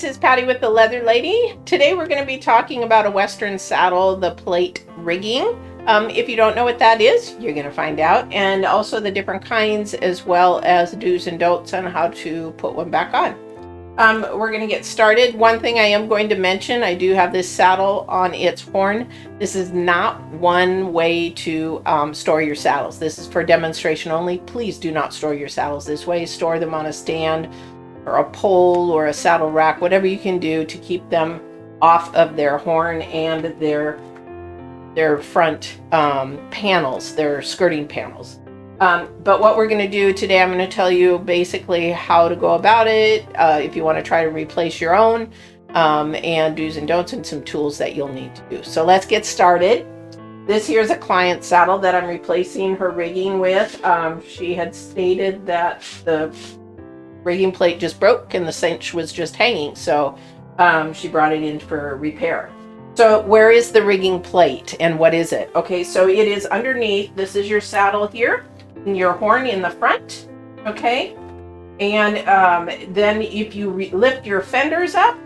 this is Patty with the Leather Lady. Today we're going to be talking about a Western saddle, the plate rigging. If you don't know what that is, you're going to find out, and also the different kinds as well as do's and don'ts on how to put one back on. We're going to get started. One thing I am going to mention, I do have this saddle on its horn. This is not one way to store your saddles. This is for demonstration only. Please do not store your saddles this way. Store them on a stand or a pole or a saddle rack, whatever you can do to keep them off of their horn and their front panels, their skirting panels. But what we're going to do today, I'm going to tell you basically how to go about it, if you want to try to replace your own, and do's and don'ts and some tools that you'll need to do. So let's get started. This here is a client saddle that I'm replacing her rigging with. She had stated that the rigging plate just broke and the cinch was just hanging, so she brought it in for repair. So where is the rigging plate and what is it? Okay, so it is underneath. This is your saddle here and your horn in the front, okay? And then if you lift your fenders up,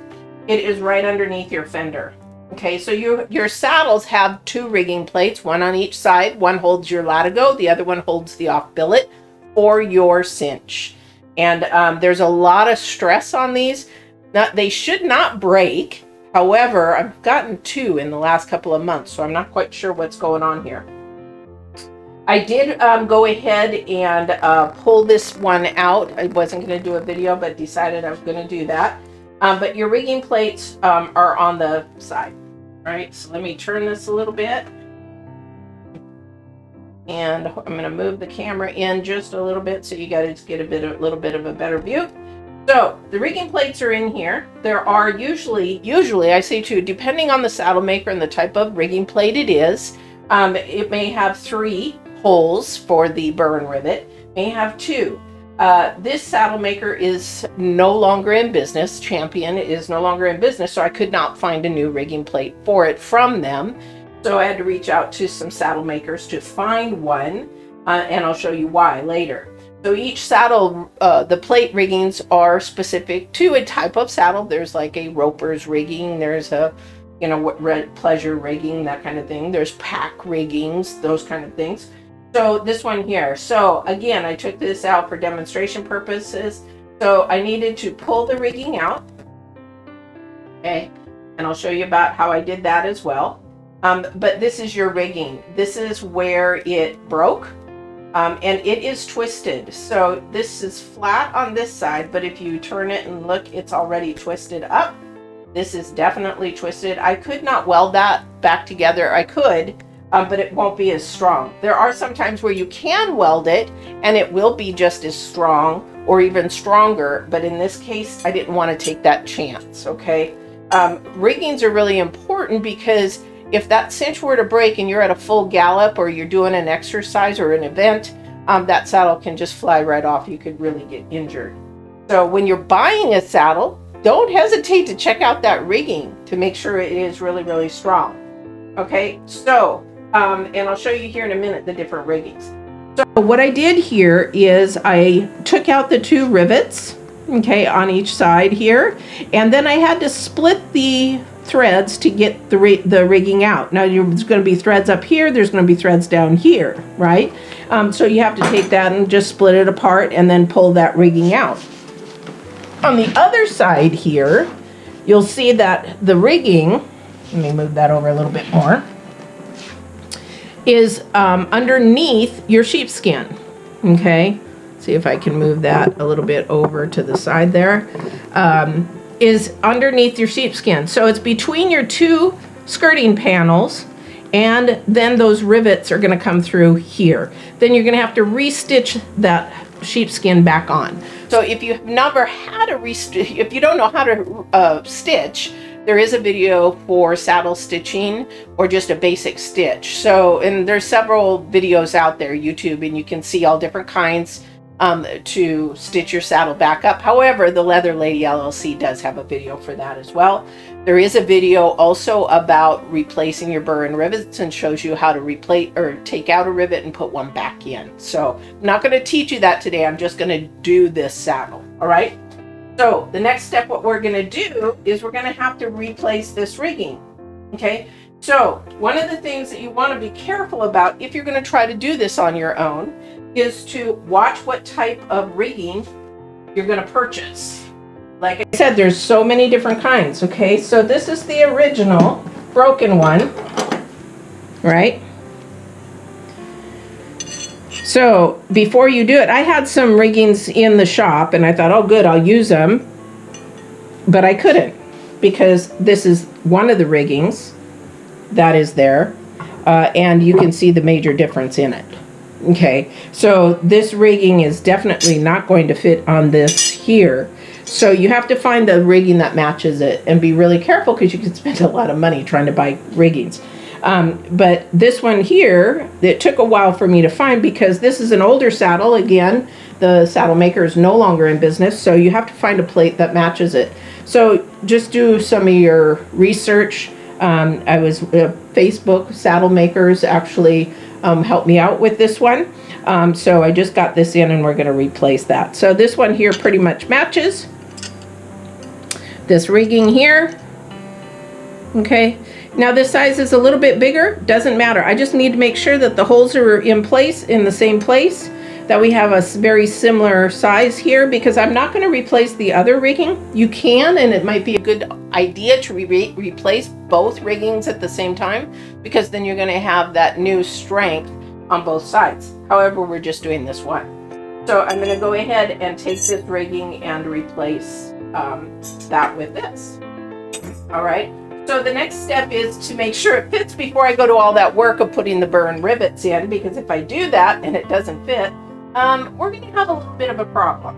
it is right underneath your fender. Okay, so your saddles have two rigging plates, one on each side. One holds your latigo, the other one holds the off billet or your cinch. And there's a lot of stress on these. Now, they should not break. However, I've gotten two in the last couple of months, so I'm not quite sure what's going on here. I did go ahead and pull this one out. I wasn't going to do a video, but decided I was going to do that. But your rigging plates are on the side. All right, so let me turn this a little bit. And I'm going to move the camera in just a little bit so you guys get a little bit of a better view. So the rigging plates are in here. There are usually I say too, depending on the saddle maker and the type of rigging plate it is, it may have 3 holes for the burr and rivet, may have 2. This saddle maker is no longer in business. Champion is no longer in business, so I could not find a new rigging plate for it from them. So I had to reach out to some saddle makers to find one, and I'll show you why later. So each saddle, the plate riggings are specific to a type of saddle. There's like a roper's rigging, there's a, pleasure rigging, that kind of thing. There's pack riggings, those kind of things. So this one here. So again, I took this out for demonstration purposes. So I needed to pull the rigging out. Okay, and I'll show you about how I did that as well. But this is your rigging. This is where it broke, and it is twisted. So this is flat on this side, but if you turn it and look, it's already twisted up. This is definitely twisted. I could not weld that back together. I could, but it won't be as strong. There are some times where you can weld it and it will be just as strong or even stronger, but in this case, I didn't want to take that chance, okay? Riggings are really important because if that cinch were to break and you're at a full gallop or you're doing an exercise or an event, that saddle can just fly right off. You could really get injured. So when you're buying a saddle, don't hesitate to check out that rigging to make sure it is really, really strong. Okay, so, and I'll show you here in a minute the different riggings. So what I did here is I took out the 2 rivets, okay, on each side here, and then I had to split the threads to get the rigging out. Now there's going to be threads up here, there's going to be threads down here, right? So you have to take that and just split it apart and then pull that rigging out. On the other side here, you'll see that the rigging, let me move that over a little bit more, is underneath your sheepskin, okay? See if I can move that a little bit over to the side there. Is underneath your sheepskin. So it's between your 2 skirting panels, and then those rivets are going to come through here. Then you're going to have to restitch that sheepskin back on. So if you've never had a if you don't know how to stitch, there is a video for saddle stitching or just a basic stitch. So, and there's several videos out there, YouTube, and you can see all different kinds to stitch your saddle back up. However, the Leather Lady LLC does have a video for that as well. There is a video also about replacing your burr and rivets and shows you how to replace or take out a rivet and put one back in. So I'm not going to teach you that today. I'm just going to do this saddle. All right. So the next step, what we're going to do is we're going to have to replace this rigging. Okay, so one of the things that you want to be careful about if you're going to try to do this on your own is to watch what type of rigging you're going to purchase. Like I said, there's so many different kinds. Okay, so this is the original broken one, right? So before you do it, I had some riggings in the shop and I thought, oh good, I'll use them. But I couldn't, because this is one of the riggings that is there. And you can see the major difference in it. Okay, so this rigging is definitely not going to fit on this here. So you have to find the rigging that matches it and be really careful, because you can spend a lot of money trying to buy riggings. But this one here, it took a while for me to find, because this is an older saddle. Again, the saddle maker is no longer in business, so you have to find a plate that matches it. So just do some of your research. I was Facebook saddle makers actually helped me out with this one. So I just got this in and we're going to replace that. So this one here pretty much matches this rigging here. Okay. Now this size is a little bit bigger, doesn't matter. I just need to make sure that the holes are in place, in the same place, that we have a very similar size here, because I'm not going to replace the other rigging. You can, and it might be a good idea to replace both riggings at the same time, because then you're going to have that new strength on both sides. However, we're just doing this one. So I'm going to go ahead and take this rigging and replace that with this. All right. So the next step is to make sure it fits before I go to all that work of putting the burr and rivets in, because if I do that and it doesn't fit, we're going to have a little bit of a problem.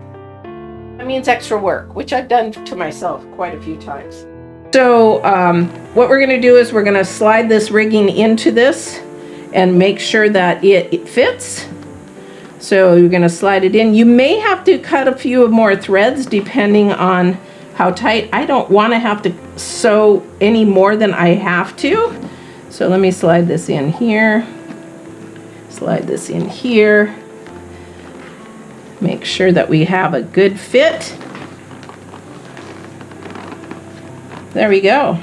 That means extra work, which I've done to myself quite a few times. So what we're going to do is we're going to slide this rigging into this and make sure that it fits. So you're going to slide it in. You may have to cut a few more threads depending on how tight. I don't want to have to sew any more than I have to. So let me slide this in here. Slide this in here. Make sure that we have a good fit. There we go.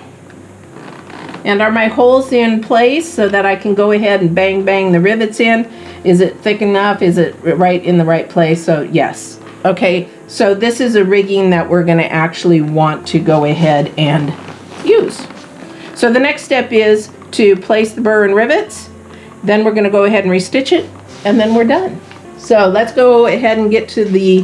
And are my holes in place so that I can go ahead and bang the rivets in? Is it thick enough? Is it right in the right place? So yes. Okay, so this is a rigging that we're going to actually want to go ahead and use. So the next step is to place the burr and rivets. Then we're going to go ahead and restitch it, and then we're done. So let's go ahead and get to the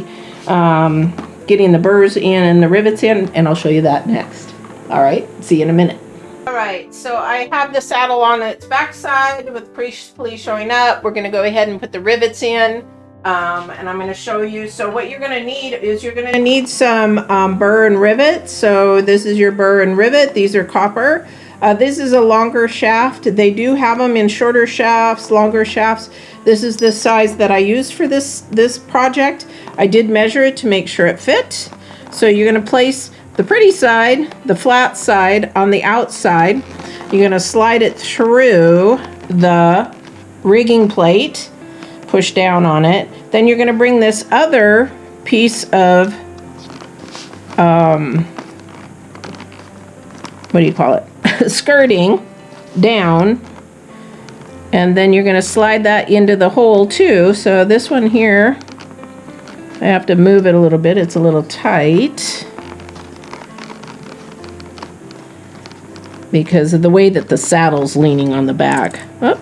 getting the burrs in and the rivets in, and I'll show you that next. All right, see you in a minute. All right, so I have the saddle on its backside with pulley showing up. We're going to go ahead and put the rivets in. And I'm going to show you. So what you're going to need is you're going to need some burr and rivet. So this is your burr and rivet. These are copper. This is a longer shaft. They do have them in shorter shafts, longer shafts. This is the size that I used for this project. I did measure it to make sure it fit. So you're going to place the pretty side, the flat side, on the outside. You're going to slide it through the rigging plate. Push down on it. Then you're going to bring this other piece of what do you call it, skirting down, and then you're going to slide that into the hole too. So this one here, I have to move it a little bit, it's a little tight because of the way that the saddle's leaning on the back. Oh.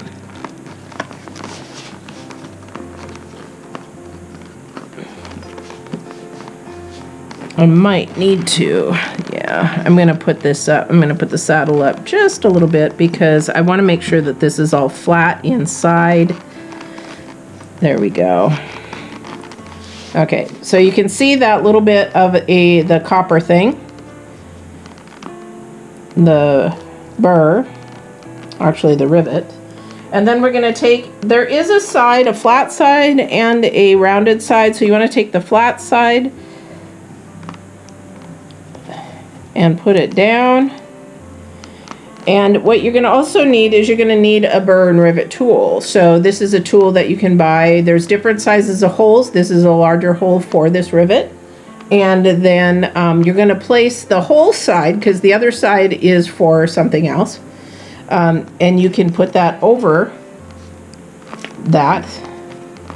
I might need to, yeah, I'm going to put this up. I'm going to put the saddle up just a little bit because I want to make sure that this is all flat inside. There we go. Okay, so you can see that little bit of the copper thing. The burr, actually the rivet. And then we're going to take, there is a side, a flat side and a rounded side. So you want to take the flat side and put it down. And what you're going to also need is you're going to need a burr and rivet tool. So this is a tool that you can buy. There's different sizes of holes. This is a larger hole for this rivet. And then you're going to place the whole side, because the other side is for something else. And you can put that over that.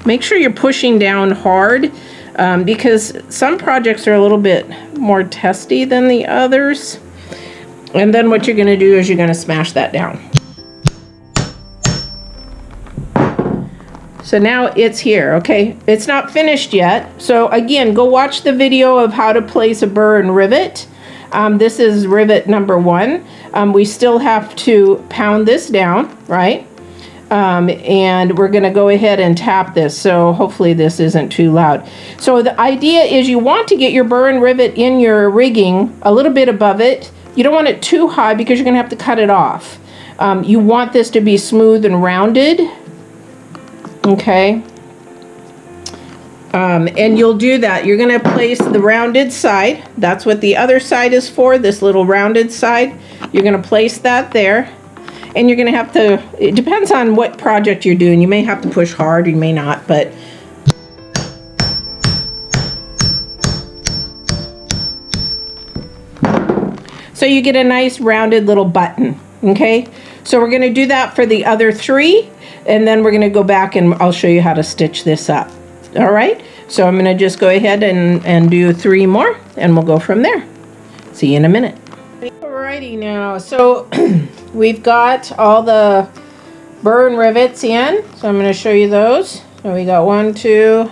Make sure you're pushing down hard, because some projects are a little bit more testy than the others. And then what you're going to do is you're going to smash that down. So now it's here, okay? It's not finished yet. So again, go watch the video of how to place a burr and rivet. This is rivet number 1. We still have to pound this down, right? And we're going to go ahead and tap this. So hopefully this isn't too loud. So the idea is you want to get your burr and rivet in your rigging a little bit above it. You don't want it too high because you're going to have to cut it off. You want this to be smooth and rounded. Okay, and you'll do that. You're going to place the rounded side. That's what the other side is for, this little rounded side. You're going to place that there. And you're going to have to, it depends on what project you're doing. You may have to push hard, you may not, but so you get a nice rounded little button, okay? So we're going to do that for the other 3. And then we're going to go back and I'll show you how to stitch this up. All right, so I'm going to just go ahead and do 3 more and we'll go from there. See you in a minute. Alrighty now, so we've got all the burr and rivets in. So I'm going to show you those. So we got 1, 2,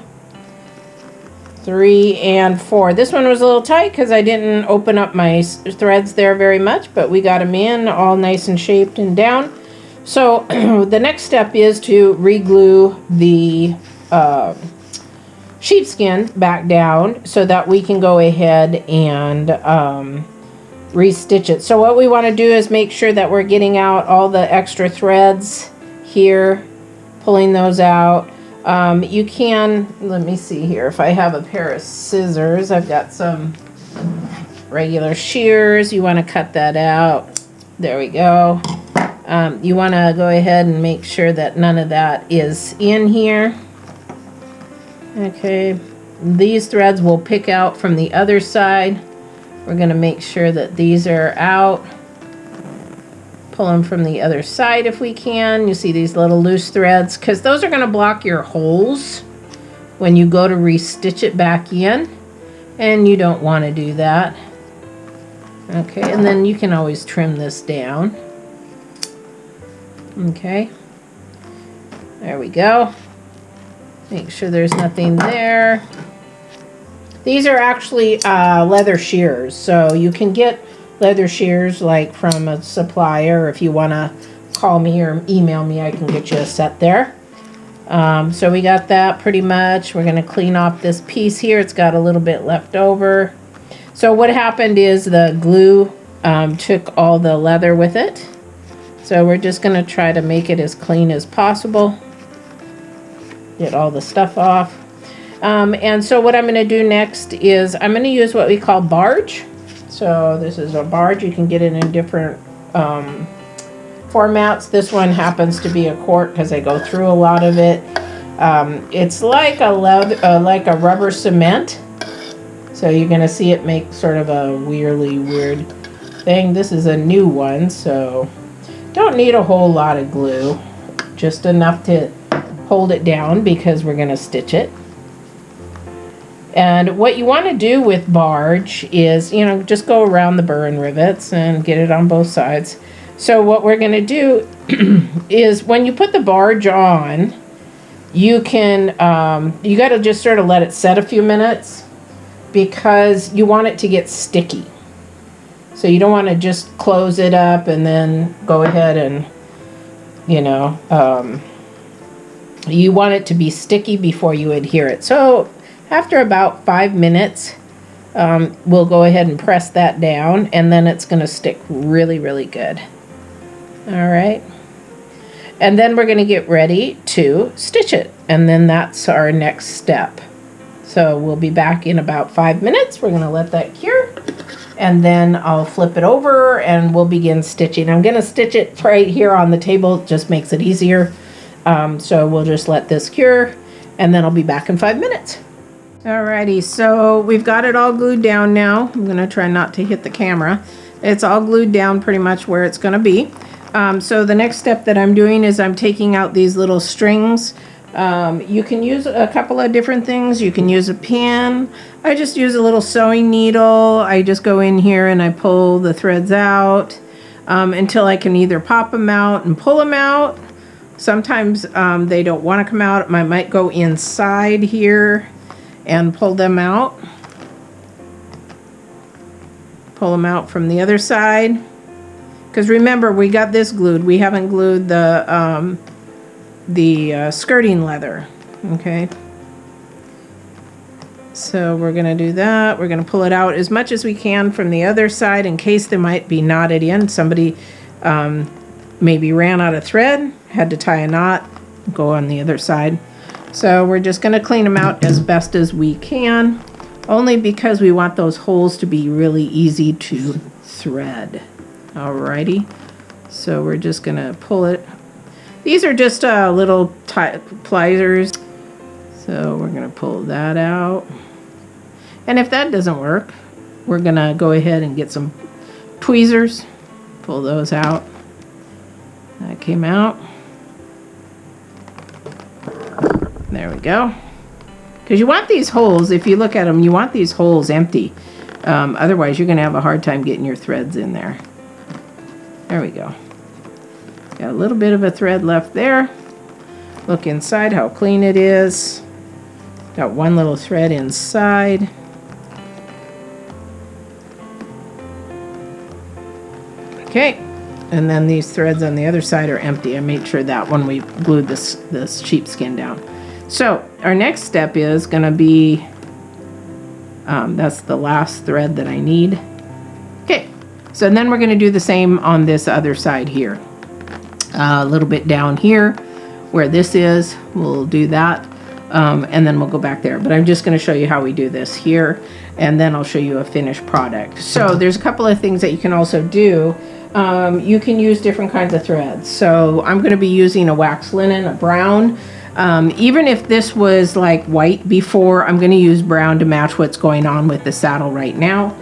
3, and 4. This one was a little tight because I didn't open up my threads there very much, but we got them in all nice and shaped and down. So the next step is to re-glue the sheepskin back down so that we can go ahead and re-stitch it. So what we want to do is make sure that we're getting out all the extra threads here, pulling those out. You can, let me see here, if I have a pair of scissors, I've got some regular shears. You want to cut that out. There we go. You want to go ahead and make sure that none of that is in here. Okay, these threads will pick out from the other side. We're going to make sure that these are out. Pull them from the other side if we can. You see these little loose threads, because those are going to block your holes when you go to re-stitch it back in, and you don't want to do that. Okay, and then you can always trim this down. Okay, there we go. Make sure there's nothing there. These are actually leather shears, so you can get leather shears like from a supplier. If you want to call me or email me, I can get you a set there. So we got that pretty much. We're going to clean off this piece here. It's got a little bit left over. So what happened is the glue took all the leather with it. So we're just going to try to make it as clean as possible. Get all the stuff off. And so what I'm going to do next is I'm going to use what we call barge. So this is a barge. You can get it in different formats. This one happens to be a quart because I go through a lot of it. It's like a rubber cement. So you're going to see it make sort of a weirdly weird thing. This is a new one, so don't need a whole lot of glue. Just enough to hold it down because we're going to stitch it. And what you want to do with barge is, you know, just go around the burr and rivets and get it on both sides. So what we're going to do is when you put the barge on, you can, you got to just sort of let it set a few minutes because you want it to get sticky. So you don't want to just close it up and then go ahead and, you know, you want it to be sticky before you adhere it. So after about 5 minutes, we'll go ahead and press that down, and then it's going to stick really, really good. All right. And then we're going to get ready to stitch it, and then that's our next step. So we'll be back in about 5 minutes. We're going to let that cure, and then I'll flip it over and we'll begin stitching. I'm going to stitch it right here on the table. It just makes it easier. So we'll just let this cure, and then I'll be back in 5 minutes. Alrighty, so we've got it all glued down now. I'm gonna try not to hit the camera. It's all glued down pretty much where it's gonna be. So the next step that I'm doing is I'm taking out these little strings. You can use a couple of different things. You can use a pin. I just use a little sewing needle. I just go in here and I pull the threads out until I can either pop them out and pull them out. Sometimes they don't want to come out. I might go inside here and pull them out. Pull them out from the other side. Because remember, we got this glued. We haven't glued the skirting leather. Okay. So we're going to do that. We're going to pull it out as much as we can from the other side in case they might be knotted in. Somebody maybe ran out of thread, had to tie a knot, go on the other side. So we're just going to clean them out as best as we can, only because we want those holes to be really easy to thread. Alrighty, so we're just going to pull it. These are just little pliers, so we're going to pull that out. And if that doesn't work, we're going to go ahead and get some tweezers, pull those out. That came out. There we go. Because you want these holes, if you look at them, you want these holes empty. Otherwise, you're going to have a hard time getting your threads in there. There we go. Got a little bit of a thread left there. Look inside how clean it is. Got one little thread inside. Okay. And then these threads on the other side are empty. I made sure that when we glued this sheepskin down. So our next step is going to be, that's the last thread that I need. Okay, so then we're going to do the same on this other side here. A little bit down here where this is, we'll do that. And then we'll go back there. But I'm just going to show you how we do this here. And then I'll show you a finished product. So there's a couple of things that you can also do. You can use different kinds of threads. So I'm going to be using a wax linen, a brown. Even if this was like white before, I'm going to use brown to match what's going on with the saddle right now.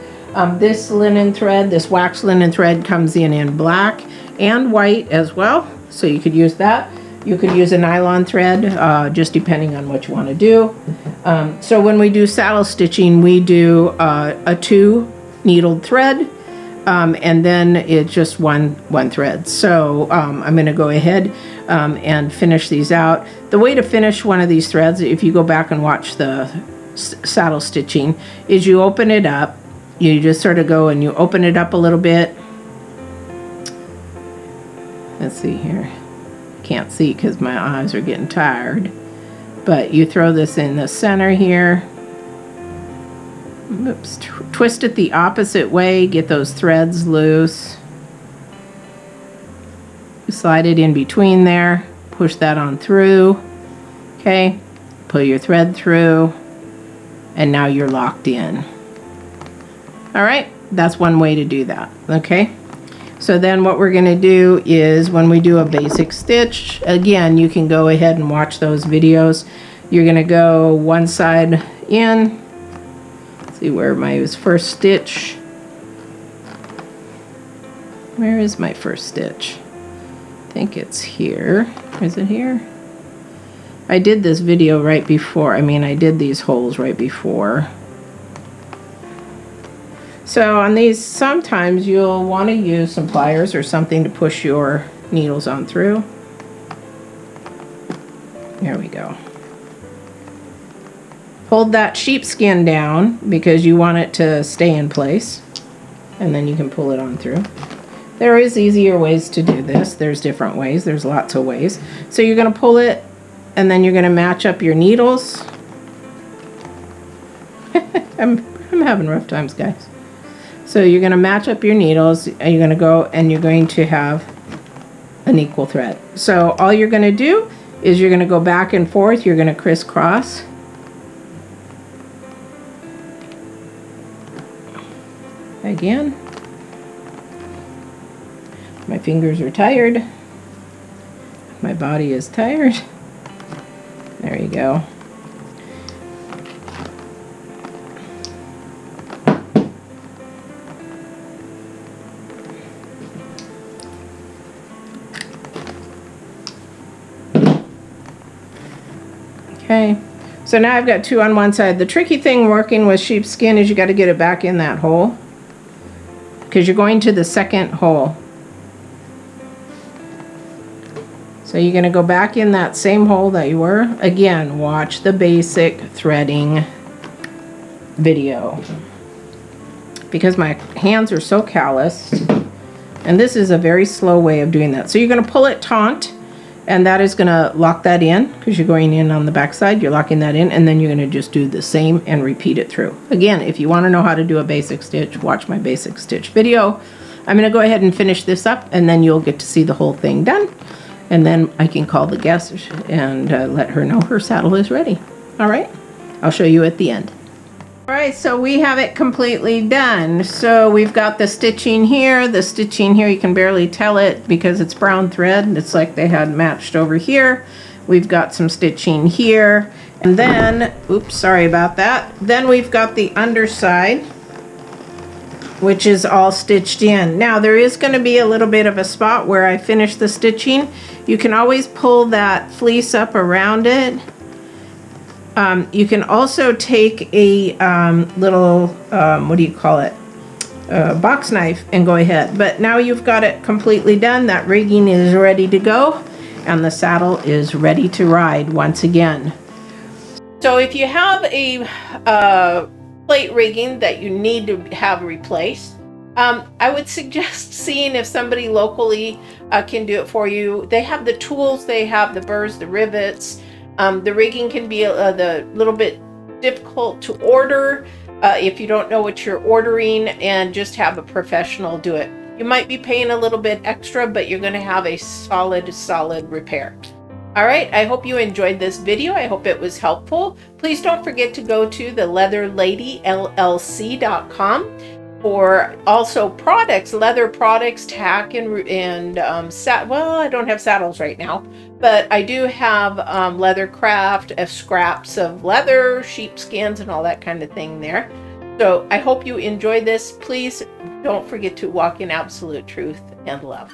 This linen thread, this wax linen thread comes in black and white as well. So you could use that. You could use a nylon thread, just depending on what you want to do. So when we do saddle stitching, we do a 2 needled thread. And then it's just one thread. So I'm going to go ahead and finish these out. The way to finish one of these threads, if you go back and watch the saddle stitching, is you open it up. You just sort of go and you open it up a little bit. Let's see here. Can't see because my eyes are getting tired. But you throw this in the center here. Oops, twist it the opposite way, get those threads loose. Slide it in between there, push that on through. Okay, pull your thread through, and now you're locked in. All right, that's one way to do that. Okay, so then what we're going to do is when we do a basic stitch, again, you can go ahead and watch those videos. You're going to go one side in. See where my first stitch. Where is my first stitch? I think it's here. Is it here? I did this video right before. I did these holes right before. So on these, sometimes you'll want to use some pliers or something to push your needles on through. There we go. Hold that sheepskin down because you want it to stay in place, and then you can pull it on through. There is easier ways to do this. There's different ways. There's lots of ways. So you're going to pull it, and then you're going to match up your needles. I'm having rough times, guys. So you're going to match up your needles, and you're going to go and you're going to have an equal thread. So all you're going to do is you're going to go back and forth. You're going to crisscross. Again. My fingers are tired. My body is tired. There you go. Okay, so now I've got 2 on one side. The tricky thing working with sheepskin is you got to get it back in that hole, because you're going to the second hole. So you're going to go back in that same hole that you were. Again, watch the basic threading video, because my hands are so calloused, and this is a very slow way of doing that. So you're going to pull it taut, and that is going to lock that in, because you're going in on the back side. You're locking that in, and then you're going to just do the same and repeat it through. Again, if you want to know how to do a basic stitch, watch my basic stitch video. I'm going to go ahead and finish this up, and then you'll get to see the whole thing done. And then I can call the guest and let her know her saddle is ready. All right, I'll show you at the end. All right, so we have it completely done. So we've got the stitching here. The stitching here, you can barely tell it because it's brown thread. It's like they had matched over here. We've got some stitching here. And then, oops, sorry about that. Then we've got the underside, which is all stitched in. Now there is going to be a little bit of a spot where I finish the stitching. You can always pull that fleece up around it. You can also take a little, what do you call it? Box knife and go ahead. But now you've got it completely done. That rigging is ready to go, and the saddle is ready to ride once again. So if you have a plate rigging that you need to have replaced, I would suggest seeing if somebody locally can do it for you. They have the tools, they have the burrs, the rivets. The rigging can be a little bit difficult to order if you don't know what you're ordering, and just have a professional do it. You might be paying a little bit extra, but you're going to have a solid repair. All right, I hope you enjoyed this video. I hope it was helpful. Please don't forget to go to the leatherladyllc.com for also products, leather products, tack, and well, I don't have saddles right now, but I do have leather craft, scraps of leather, sheepskins, and all that kind of thing there. So I hope you enjoyed this. Please don't forget to walk in absolute truth and love.